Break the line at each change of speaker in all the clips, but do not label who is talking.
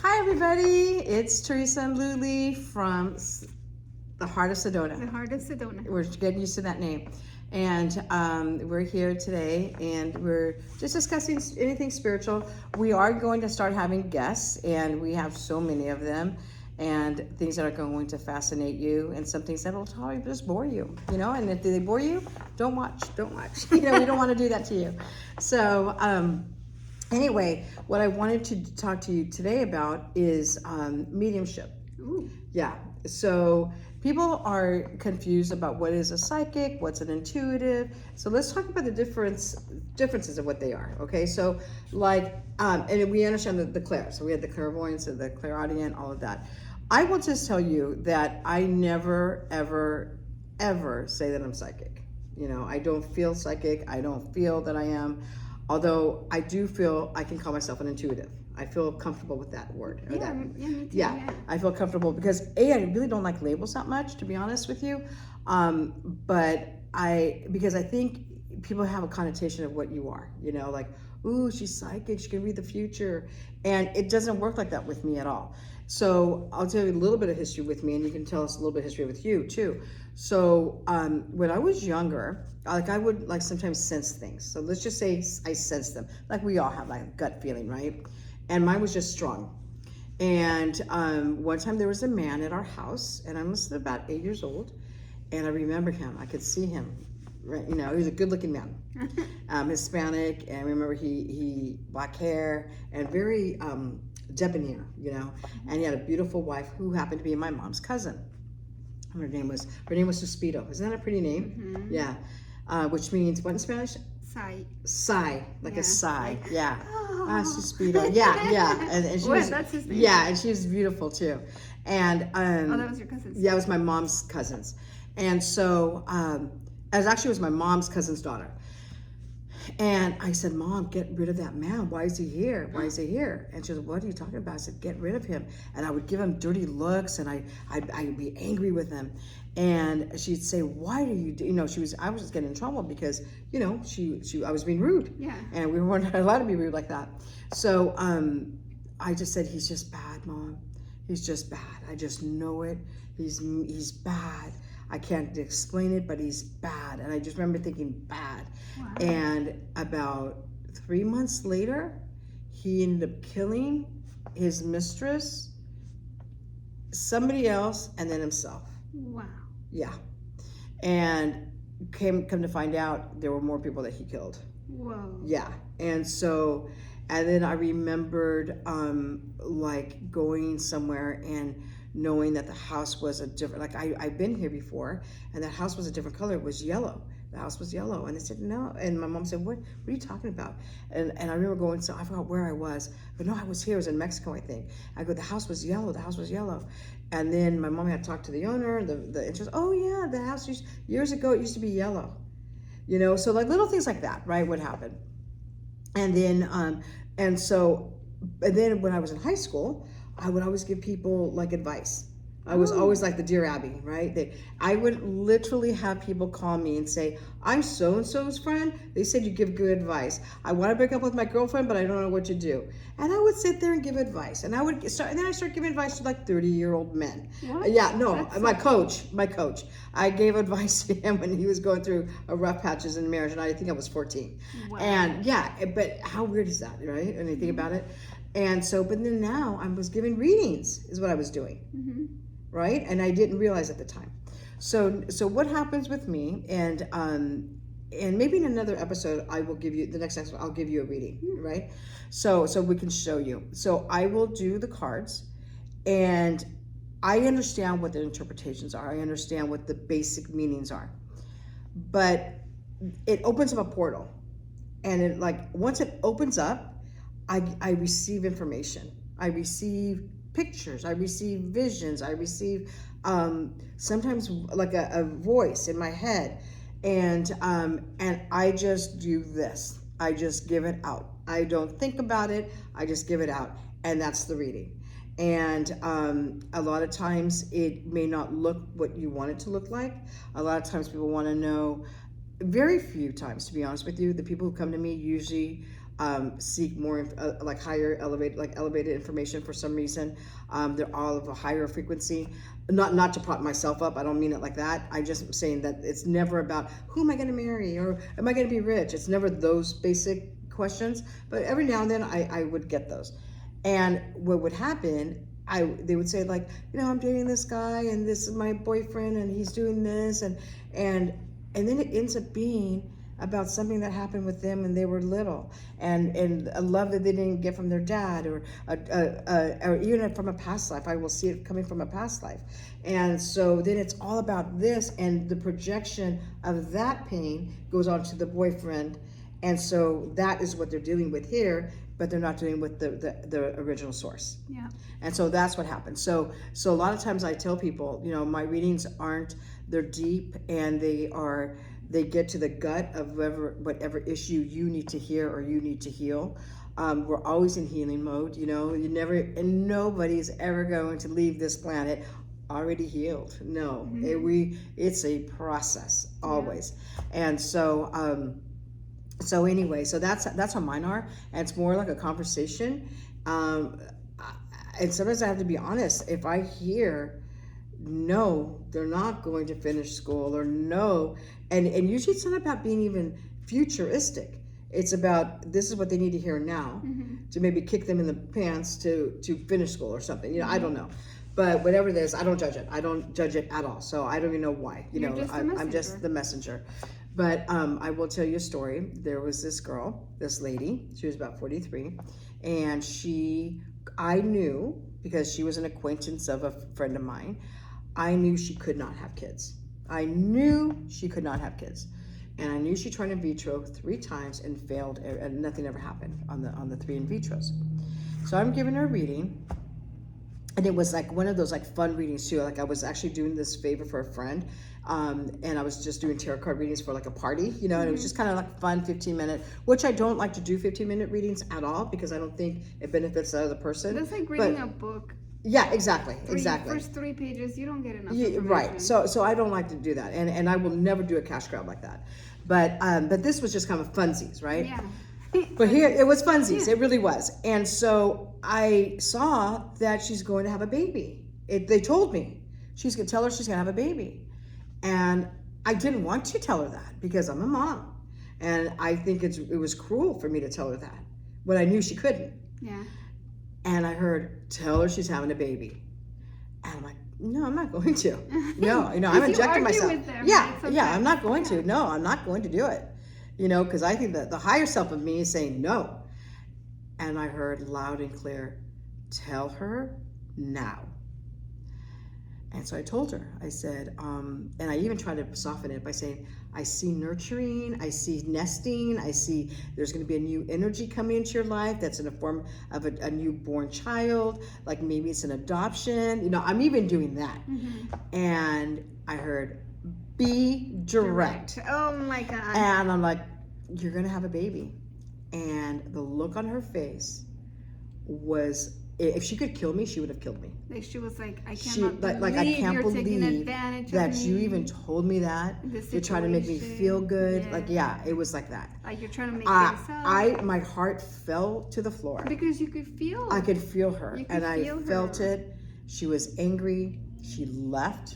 Hi everybody, it's Teresa and Luli from the Heart of Sedona.
The Heart of Sedona.
We're getting used to that name. And we're here today and we're just discussing anything spiritual. We are going to start having guests, and we have so many of them, and things that are going to fascinate you, and some things that will probably just bore you, and if they bore you, don't watch. We don't want to do that to you. So anyway, what I wanted to talk to you today about is mediumship.
Ooh.
Yeah. So people are confused about what is a psychic, what's an intuitive. So let's talk about the differences of what they are. Okay. So and we understand the clair. So we had the clairvoyance and the clairaudient, all of that. I will just tell you that I never, ever, ever say that I'm psychic. I don't feel psychic. I don't feel that I am. Although I do feel I can call myself an intuitive. I feel comfortable with that word.
Me too.
Yeah, I feel comfortable because I really don't like labels that much, to be honest with you. Because I think people have a connotation of what you are, like, ooh, she's psychic, she can read the future. And it doesn't work like that with me at all. So I'll tell you a little bit of history with me, and you can tell us a little bit of history with you too. So when I was younger, I would sometimes sense things. So let's just say I sense them. Like we all have a gut feeling, right? And mine was just strong. And one time there was a man at our house, and I must have been about 8 years old, and I remember him. I could see him. Right, he was a good-looking man, Hispanic, and I remember he black hair and very debonair, and he had a beautiful wife who happened to be my mom's cousin. Her name was Suspiro. Isn't that a pretty name?
Mm-hmm.
Yeah, which means what in Spanish? Sigh, like a sigh. Yeah. Suspiro. Yeah. And she was, that's his name. Yeah, and she was beautiful too. And
that was your cousin's.
Yeah, it was my mom's cousins, and so it was my mom's cousin's daughter. And I said, Mom, get rid of that man. Why is he here? And she said, what are you talking about? I said, get rid of him. And I would give him dirty looks, and I'd be angry with him. And she'd say, why do you do, I was just getting in trouble because, I was being rude.
Yeah.
And we weren't allowed to be rude like that. So I just said, he's just bad, Mom. He's just bad. I just know it. He's bad. I can't explain it, but he's bad. And I just remember thinking bad.
Wow.
And about 3 months later, he ended up killing his mistress, somebody else, and then himself.
Wow.
Yeah. And come to find out, there were more people that he killed.
Whoa.
Yeah. And then I remembered going somewhere and knowing that the house was a different, I've been here before, and that house was a different color. It was yellow. The house was yellow. And I said, no. And my mom said, what are you talking about? And I remember going, so I forgot where I was, but no, I was here. I was in Mexico, I think. I go, the house was yellow. And then my mom had talked to the owner, and she was, oh yeah, the house years ago, it used to be yellow. So little things like that, right, would happen. And then, and then when I was in high school, I would always give people advice. I was always like the Dear Abby, right? I would literally have people call me and say, I'm so-and-so's friend. They said you give good advice. I want to break up with my girlfriend, but I don't know what to do. And I would sit there and give advice. And I started giving advice to 30-year-old men.
What?
Yeah, no, my coach. I gave advice to him when he was going through a rough patches in marriage, and I think I was 14.
Wow.
And yeah, but how weird is that, right? And you think about it. And but then now I was giving readings is what I was doing.
Mm-hmm.
Right? And I didn't realize at the time. So what happens with me, and maybe in another episode, the next episode, I'll give you a reading, right? So we can show you. So I will do the cards, and I understand what the interpretations are. I understand what the basic meanings are. But it opens up a portal. And once it opens up, I receive information. I receive pictures, I receive visions, I receive sometimes a voice in my head, and I just do this. I just give it out. I don't think about it. I just give it out, and that's the reading. And a lot of times it may not look what you want it to look like. A lot of times people want to know. Very few times, to be honest with you, the people who come to me usually seek more like higher elevated information for some reason. They're all of a higher frequency. Not to prop myself up. I don't mean it like that. I just am saying that it's never about who am I going to marry or am I going to be rich. It's never those basic questions. But every now and then I would get those. And what would happen, they would say like, I'm dating this guy and this is my boyfriend and he's doing this and then it ends up being about something that happened with them when they were little and a love that they didn't get from their dad or even from a past life. I will see it coming from a past life. And so then it's all about this, and the projection of that pain goes on to the boyfriend. And so that is what they're dealing with here, but they're not dealing with the original source.
Yeah.
And so that's what happens. So a lot of times I tell people, my readings they're deep and they get to the gut of whatever issue you need to hear or you need to heal. We're always in healing mode, and nobody's ever going to leave this planet already healed. No, it's a process always. Yeah. And so anyway, so that's how mine are, and it's more like a conversation. And sometimes I have to be honest. If I hear, no, they're not going to finish school, or no, and usually it's not about being even futuristic. It's about this is what they need to hear now to maybe kick them in the pants to finish school or something. I don't know. But whatever it is, I don't judge it. I don't judge it at all. So I don't even know why. I'm just the messenger. But I will tell you a story. There was this lady, she was about 43, and I knew, because she was an acquaintance of a friend of mine, I knew she could not have kids. I knew she could not have kids. And I knew she tried in vitro 3 times and failed, and nothing ever happened on the 3 in vitros. So I'm giving her a reading. And it was like one of those like fun readings too. Like I was actually doing this favor for a friend, and I was just doing tarot card readings for like a party, and it was just kind of like fun 15-minute, which I don't like to do 15-minute readings at all because I don't think it benefits the other person.
That's like reading a book.
Yeah, exactly.
First 3 pages, you don't get enough information.
Right. So I don't like to do that, and I will never do a cash grab like that. But this was just kind of funsies, right?
Yeah.
But here it was funsies. It really was. And so I saw that she's going to have a baby. They told me she's going to tell her she's going to have a baby. And I didn't want to tell her that because I'm a mom. And I think it was cruel for me to tell her that when I knew she couldn't.
Yeah.
And I heard, tell her she's having a baby. And I'm like, no, I'm not going to. No, I'm injecting myself.
With them,
yeah,
right?
I'm not going to. No, I'm not going to do it. Because I think that the higher self of me is saying no. And I heard loud and clear, tell her now. And so I told her, I said, and I even tried to soften it by saying, I see nurturing, I see nesting, I see there's going to be a new energy coming into your life that's in the form of a newborn child, like maybe it's an adoption. I'm even doing that. And I heard, be direct.
Oh my God.
And I'm like, you're going to have a baby. And the look on her face was, if she could kill me, she would have killed me.
Like she was like, I cannot believe
I can't
you're taking
believe
advantage
that
of me.
you even told me that. You're trying to make me feel good.
Yeah.
It was like that.
Like you're trying to make things up.
My heart fell to the floor.
Because you could feel.
I could feel her. And I felt
her.
it. She was angry. She left.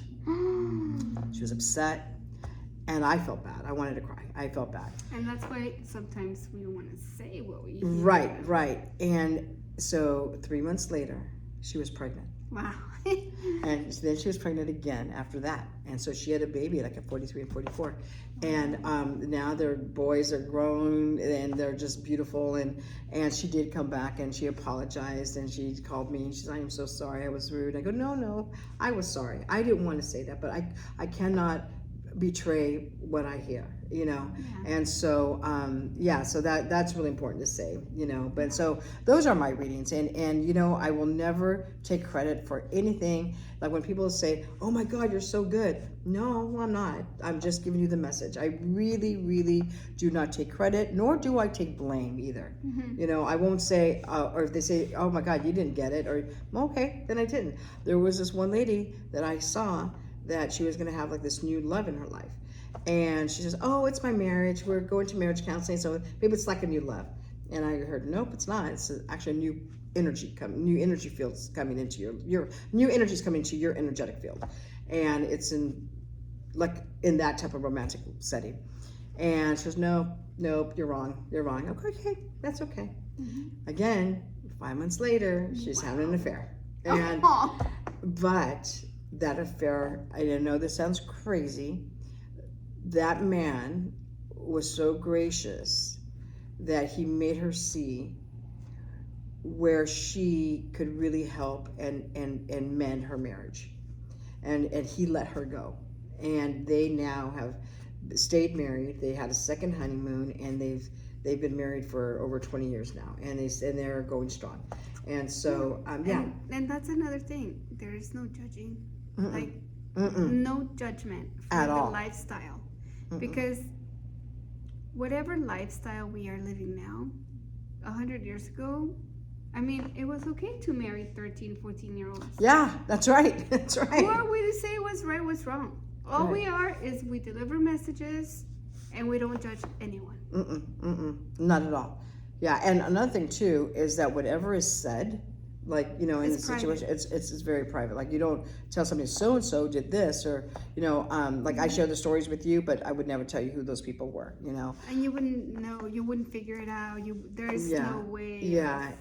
She was upset. And I felt bad. I wanted to cry. I felt bad.
And that's why sometimes we don't want to say what we feel.
Right. And so 3 months later, she was pregnant.
Wow.
And then she was pregnant again after that. And so she had a baby like at 43 and 44. And now their boys are grown and they're just beautiful. And she did come back and she apologized and she called me and she said, I am so sorry, I was rude. I go, no, I was sorry. I didn't want to say that, but I cannot betray what I hear, and so so that's really important to say, but so those are my readings, and I will never take credit for anything. Like when people say, oh my God, you're so good. No, I'm not. I'm just giving you the message. I really do not take credit, nor do I take blame either. I won't say, or if they say, oh my God, you didn't get it, or okay, then I didn't. There was this one lady that I saw that she was going to have like this new love in her life. And she says, oh, it's my marriage. We're going to marriage counseling. So maybe it's like a new love. And I heard, nope, it's not. It's actually a new new energy fields coming into your new energies coming into your energetic field, and it's in that type of romantic setting. And she goes, no, nope, you're wrong. Okay, that's okay. Again, 5 months later, she's having an affair, and but that affair, I know this sounds crazy, that man was so gracious that he made her see where she could really help and mend her marriage, and he let her go, and they now have stayed married. They had a second honeymoon, and they've been married for over 20 years now, and they're going strong. And so
and that's another thing, there is no judging.
Mm-mm.
Like
Mm-mm.
no judgment for
At
the
all.
lifestyle.
Mm-mm.
Because whatever lifestyle we are living now, 100 years ago, I mean, it was okay to marry 13, 14-year-olds.
Yeah, that's right. That's
Who
right.
are we to say what's right, what's wrong? All
Right.
we are is we deliver messages and we don't judge anyone.
Not at all. Yeah, and another thing too is that whatever is said, like, in
It's
the situation, it's very private. Like, you don't tell somebody so and so did this, or like I share the stories with you, but I would never tell you who those people were.
And you wouldn't know, you wouldn't figure it out. There's
Yeah.
no way.
Yeah.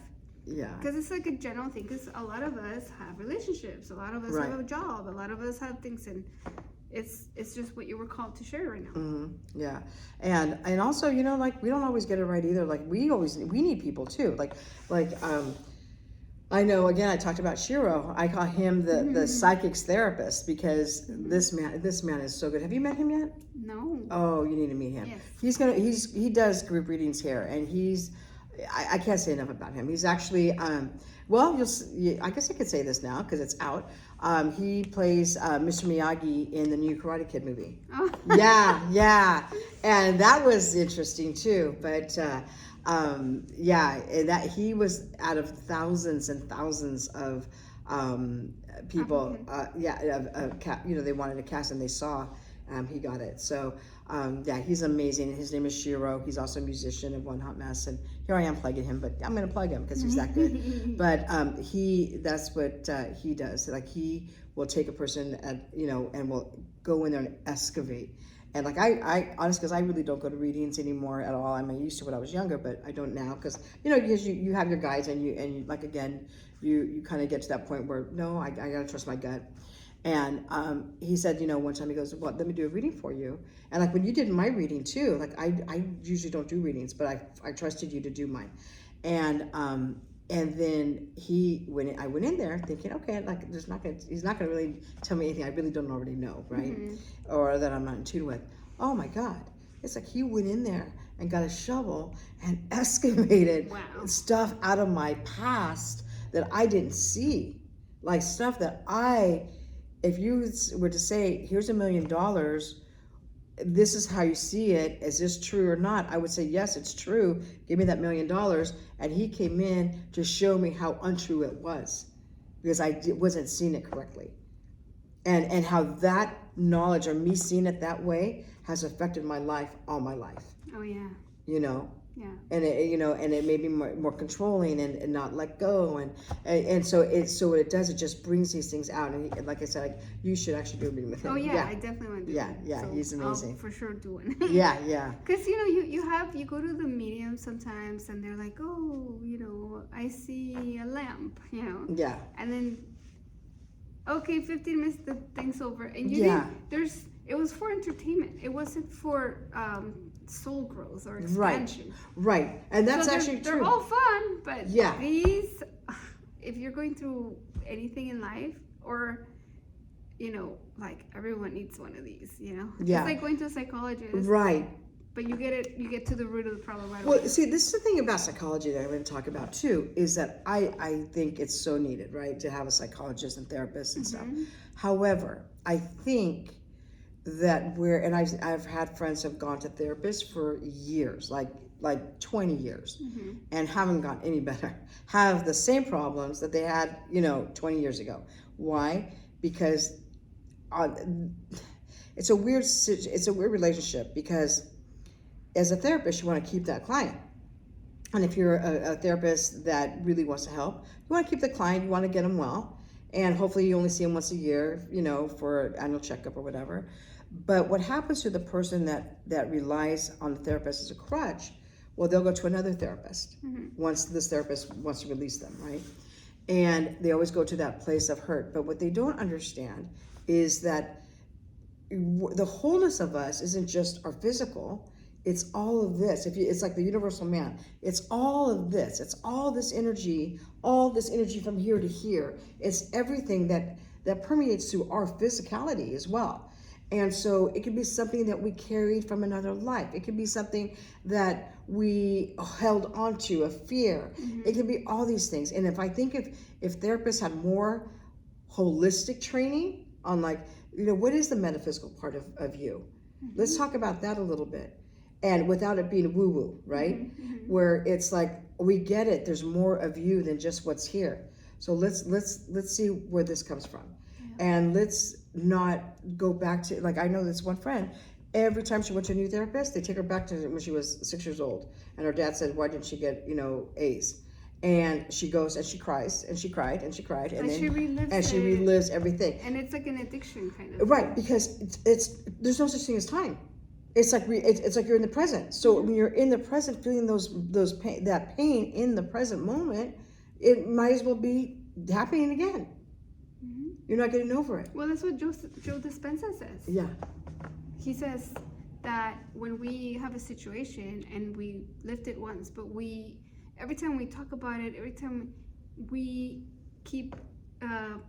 Yeah.
Because it's like a general thing. Because a lot of us have relationships. A lot of us
Right.
have a job. A lot of us have things, and it's just what you were called to share right now.
Yeah, and also, like, we don't always get it right either. Like, we need people too. Like I know, again, I talked about Shiro. I call him the psychics therapist, because this man is so good. Have you met him yet?
No.
Oh, you need to meet him.
Yes.
He does group readings here, and I can't say enough about him. He's actually well, I guess I could say this now because it's out. He plays Mr. Miyagi in the new Karate Kid movie.
Oh.
Yeah, and that was interesting too. But and that he was out of thousands and thousands of people. They wanted to cast, and they saw. He got it. So, he's amazing. His name is Shiro. He's also a musician of One Hot Mess. And here I am plugging him, but I'm going to plug him because he's that good. But that's what he does. Like, he will take a person and will go in there and excavate. And like, I honestly, because I really don't go to readings anymore at all. I mean, I used to when I was younger, but I don't now because, because you have your guides, and you like, again, you kind of get to that point where, no, I got to trust my gut. And he said, one time he goes, well, let me do a reading for you. And like, when you did my reading too, like, I usually don't do readings, but I trusted you to do mine. And then I went in there thinking, okay, like, he's not gonna really tell me anything I really don't already know, right? Or that I'm not in tune with. Oh my God. It's like he went in there and got a shovel and excavated stuff out of my past that I didn't see. Like, stuff that if you were to say, here's $1 million, this is how you see it, is this true or not? I would say, yes, it's true. Give me that $1 million. And he came in to show me how untrue it was, because I wasn't seeing it correctly. And how that knowledge, or me seeing it that way, has affected my life all my life.
Oh, yeah. Yeah.
And it made me more controlling and not let go, and so what it does, it just brings these things out, and like I said, like, you should actually do a reading with him.
Oh yeah, I definitely want to do it.
Yeah,
so
he's amazing.
I'll for sure do one.
Yeah.
Because you go to the medium sometimes, and they're like, oh, I see a lamp,
Yeah.
and then okay, 15 minutes, the thing's over, and it was for entertainment. It wasn't for soul growth or expansion.
Right. And that's actually
they're
true.
all fun, but
Yeah.
these, if you're going through anything in life, or like, everyone needs one of these,
Yeah.
It's like going to a psychologist,
Right.
but you get to the root of the problem right
Well,
away.
see, this is the thing about psychology that I'm going to talk about too, is that I think it's so needed, right, to have a psychologist and therapist and stuff. However, I think that I've had friends who have gone to therapists for years, like 20 years, and haven't gotten any better, have the same problems that they had, 20 years ago. Why? Because it's a weird relationship, because as a therapist, you want to keep that client. And if you're a therapist that really wants to help, you want to keep the client, you want to get them well, and hopefully you only see them once a year, for an annual checkup or whatever. But what happens to the person that relies on the therapist as a crutch? Well, they'll go to another therapist once this therapist wants to release them, right? And they always go to that place of hurt. But what they don't understand is that the wholeness of us isn't just our physical. It's all of this. It's like the universal man. It's all of this. It's all this energy from here to here. It's everything that permeates through our physicality as well. And so it could be something that we carried from another life. It could be something that we held onto, a fear. It could be all these things. And if I think if therapists had more holistic training on what is the metaphysical part of you? Let's talk about that a little bit. And without it being woo-woo, right? Where it's like, we get it, there's more of you than just what's here. So let's see where this comes from. And let's not go back to, I know this one friend, every time she went to a new therapist, they take her back to when she was 6 years old. And her dad said, why didn't she get, A's? And she goes and she cries and she cried and she cried and then she relives everything.
And it's like an addiction kind of.
Right, because it's there's no such thing as time. It's like it's like you're in the present. So when you're in the present, feeling that pain in the present moment, it might as well be happening again. You're not getting over it.
Well, that's what Joe Dispenza says.
Yeah.
He says that when we have a situation and we lift it once, but every time we talk about it, every time we keep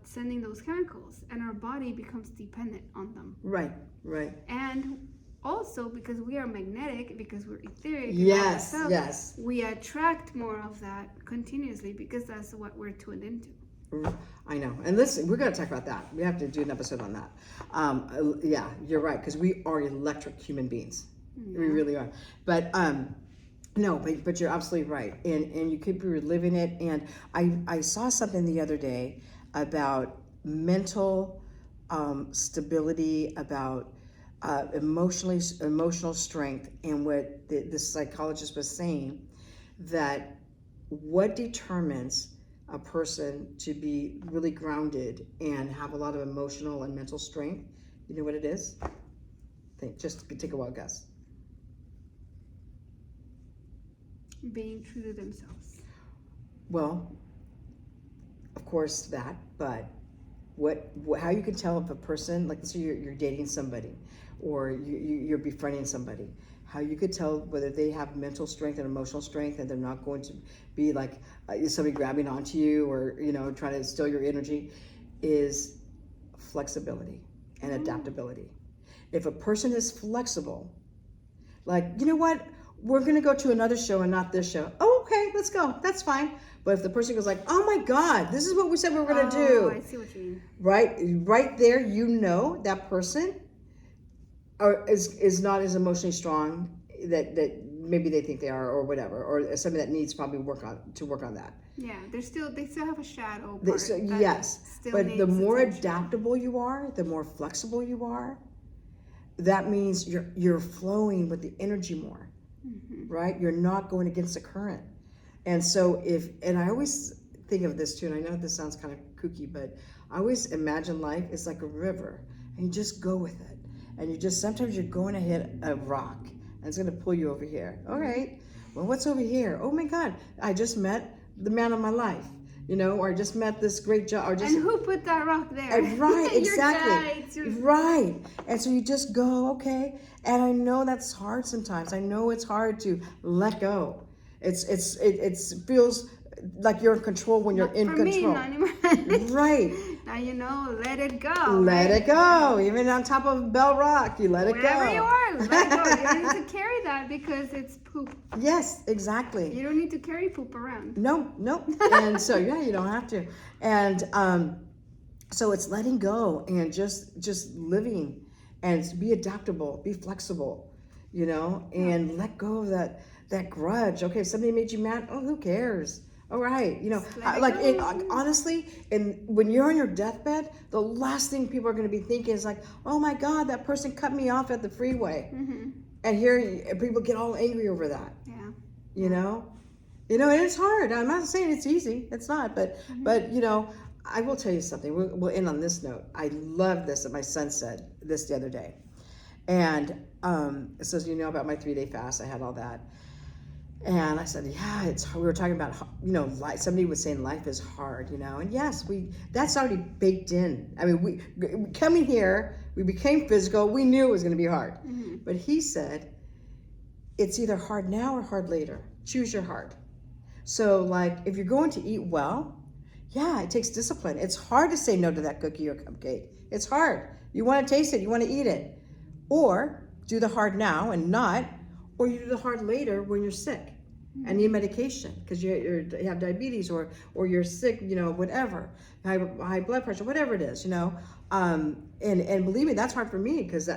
sending those chemicals, and our body becomes dependent on them.
Right.
And also because we are magnetic, because we're etheric.
Yes.
We attract more of that continuously because that's what we're tuned into.
I know. And listen, we're going to talk about that. We have to do an episode on that. Yeah, you're right, because we are electric human beings. Yeah. We really are. But no, but you're absolutely right. And you could be reliving it. And I saw something the other day about mental stability, about emotional strength, and what the psychologist was saying, that what determines a person to be really grounded and have a lot of emotional and mental strength, you know what it is? Just take a wild guess.
Being true to themselves.
Well, of course that, but how you can tell if a person, like let's say you're dating somebody or you're befriending somebody, how you could tell whether they have mental strength and emotional strength and they're not going to be like somebody grabbing onto you or trying to steal your energy, is flexibility and adaptability. If a person is flexible, you know what, we're going to go to another show and not this show. Oh, okay, let's go. That's fine. But if the person goes oh my God, this is what we said we were going to do.
I see what you mean.
Right there, that person is not as emotionally strong that maybe they think they are, or whatever, or somebody that needs probably work on that.
Yeah, they still have a shadow
part. Yes, but the more adaptable you are, the more flexible you are, that means you're flowing with the energy more, right? You're not going against the current. And so and I always think of this too, and I know this sounds kind of kooky, but I always imagine life is like a river, and you just go with it. And sometimes you're going to hit a rock, and it's going to pull you over here. All right, well, what's over here? Oh my God, I just met the man of my life, or I just met this great job.
And who put that rock there?
Right, exactly. Right. And so you just go, okay. And I know that's hard sometimes. I know it's hard to let go. It feels like you're in control when you're in control.
Not anymore.
Right.
Now let it go.
Let it go. Even on top of Bell Rock, you let it go.
Wherever you are, let it go. You don't need to carry that because it's poop.
Yes, exactly.
You don't need to carry poop around.
No. And so you don't have to. And so it's letting go and just living, and be adaptable, be flexible, and let go of that grudge. Okay, if somebody made you mad, who cares? All right, honestly, and when you're on your deathbed, the last thing people are going to be thinking is oh my God, that person cut me off at the freeway. And here people get all angry over that.
Yeah.
You know, and it's hard. I'm not saying it's easy. It's not, but you know, I will tell you something. We'll end on this note. I love this that my son said this the other day, and it says, you know, about my 3-day fast. I had all that, and I said, yeah, it's. We were talking about, you know, life. Somebody was saying life is hard, you know, and yes, that's already baked in. I mean, we coming here, we became physical. We knew it was going to be hard, but he said, it's either hard now or hard later. Choose your hard. So, like, if you're going to eat well, yeah, it takes discipline. It's hard to say no to that cookie or cupcake. It's hard. You want to taste it, you want to eat it. Or do the hard now and not, or you do the hard later when you're sick and need medication because you have diabetes or you're sick, you know, whatever, high blood pressure, whatever it is, you know. And believe me, that's hard for me because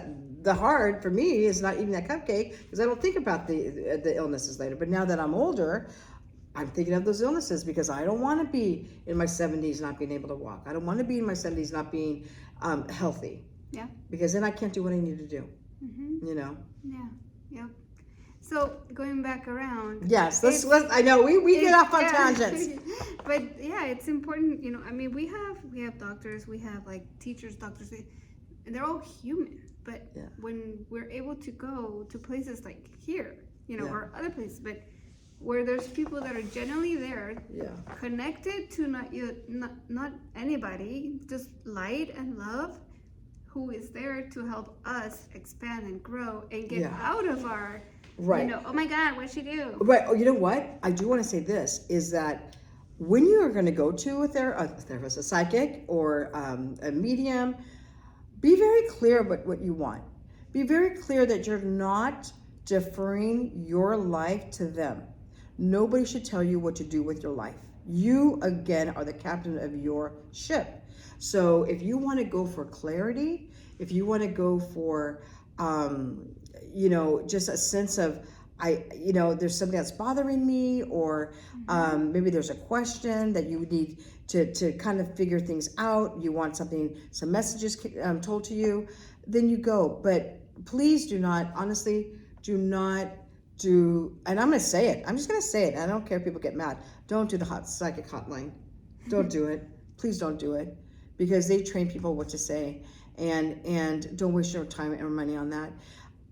the hard for me is not eating that cupcake because I don't think about the illnesses later. But now that I'm older, I'm thinking of those illnesses because I don't want to be in my 70s not being able to walk. I don't want to be in my 70s not being healthy.
Yeah.
Because then I can't do what I need to do. You know.
Yeah. Yep. So going back around.
Yes. Let's. I know we get off on tangents.
But yeah, it's important. You know, I mean, we have doctors, we have like teachers, doctors, and they're all human. But when we're able to go to places like here, you know, or other places, but where there's people that are genuinely there, connected to not anybody, just light and love, who is there to help us expand and grow and get out of our, you know, oh my God, what'd she do?
Right. Oh, you know what? I do want to say this is that when you are going to go to a therapist, a psychic, or a medium, be very clear about what you want. Be very clear that you're not deferring your life to them. Nobody should tell you what to do with your life. You, again, are the captain of your ship. So if you want to go for clarity, if you want to go for, you know, just a sense of, you know, there's something that's bothering me, or maybe there's a question that you need to kind of figure things out. You want some messages told to you, then you go. But please do not, honestly, do not do, and I'm going to say it. I'm just going to say it. I don't care if people get mad. Don't do the psychic hotline. Don't do it. Please don't do it, because they train people what to say, and don't waste your time and money on that.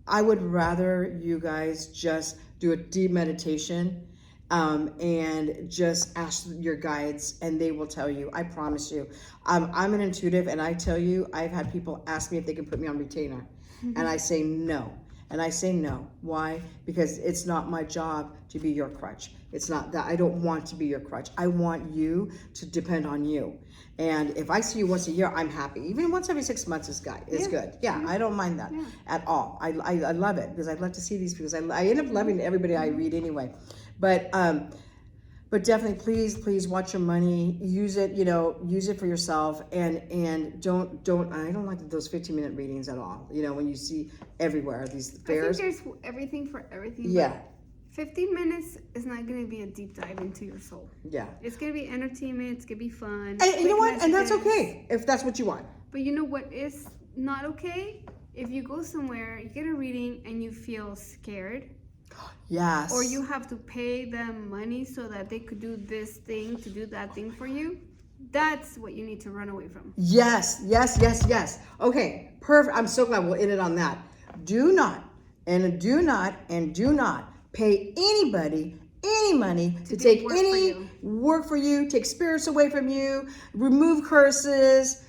I would rather you guys just do a deep meditation and just ask your guides, and they will tell you. I promise you. I'm an intuitive, and I tell you, I've had people ask me if they can put me on retainer, and I say no. And I say no. Why? Because it's not my job to be your crutch. It's not that. I don't want to be your crutch. I want you to depend on you. And if I see you once a year, I'm happy. Even once every 6 months is good. Yeah, I don't mind that at all. I love it because I love to see these people. I end up loving everybody I read anyway. But definitely, please watch your money. Use it, you know, use it for yourself, and don't. I don't like those 15-minute readings at all. You know, when you see everywhere these fairs.
I think there's everything for everything.
Yeah.
15 minutes is not going to be a deep dive into your soul.
Yeah.
It's going to be entertainment. It's going to be fun.
And you know what? And that's okay if that's what you want.
But you know what is not okay? If you go somewhere, you get a reading, and you feel scared.
Yes.
Or you have to pay them money so that they could do this thing to do that thing for you. That's what you need to run away from.
Yes. Okay, perfect. I'm so glad we'll end it on that. Do not pay anybody any money to take any work for you, take spirits away from you, remove curses,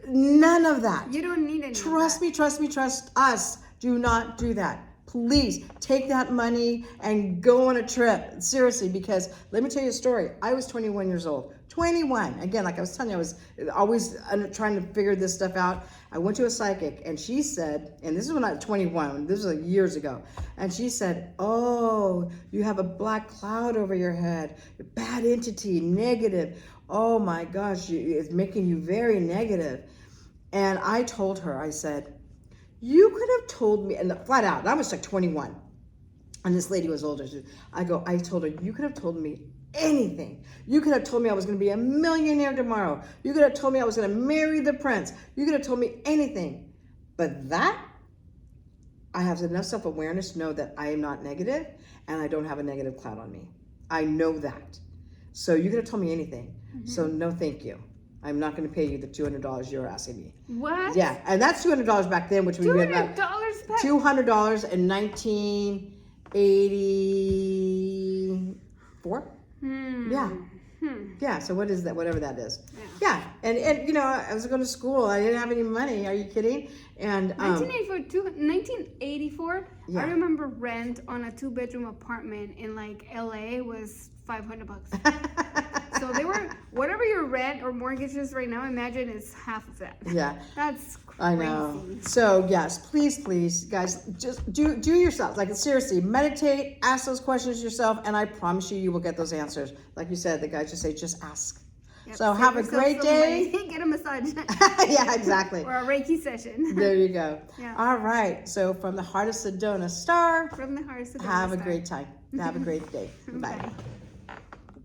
none of that.
You don't need any
Trust me, trust us. Do not do that. Please take that money and go on a trip. Seriously, because let me tell you a story. I was 21 years old. 21. Again, like I was telling you, I was always trying to figure this stuff out. I went to a psychic, and she said, and this is when I was 21, this was like years ago, and she said, oh, you have a black cloud over your head, a bad entity, negative. Oh my gosh, it's making you very negative. And I told her, I said, you could have told me, and flat out, and I was like 21, and this lady was older. I told her, you could have told me anything. You could have told me I was going to be a millionaire tomorrow. You could have told me I was going to marry the prince. You could have told me anything. But that, I have enough self-awareness to know that I am not negative, and I don't have a negative cloud on me. I know that. So you could have told me anything. So no, thank you. I'm not going to pay you the $200 you're asking me.
What?
Yeah, and that's $200 back then, which would be about
$200 back?
$200 in 1984. Yeah. Yeah, so what is that? Whatever that is. Yeah, and you know, I was going to school. I didn't have any money. Are you kidding? And
1984.
Yeah.
I remember rent on a 2-bedroom apartment in like LA was $500. So they were, whatever your rent or mortgage is right now, imagine it's half of that.
Yeah.
That's crazy.
I know. So yes, please, guys, just do yourself. Like seriously, meditate, ask those questions yourself, and I promise you will get those answers. Like you said, the guys just say, just ask.
Yep.
So have a great day.
Get a massage.
Yeah, exactly.
Or a Reiki session.
There you go.
Yeah.
All right. So from the heart of Sedona Star,
From the heart of Sedona
have a
Star.
great time. Have a great day. Bye.
Bye.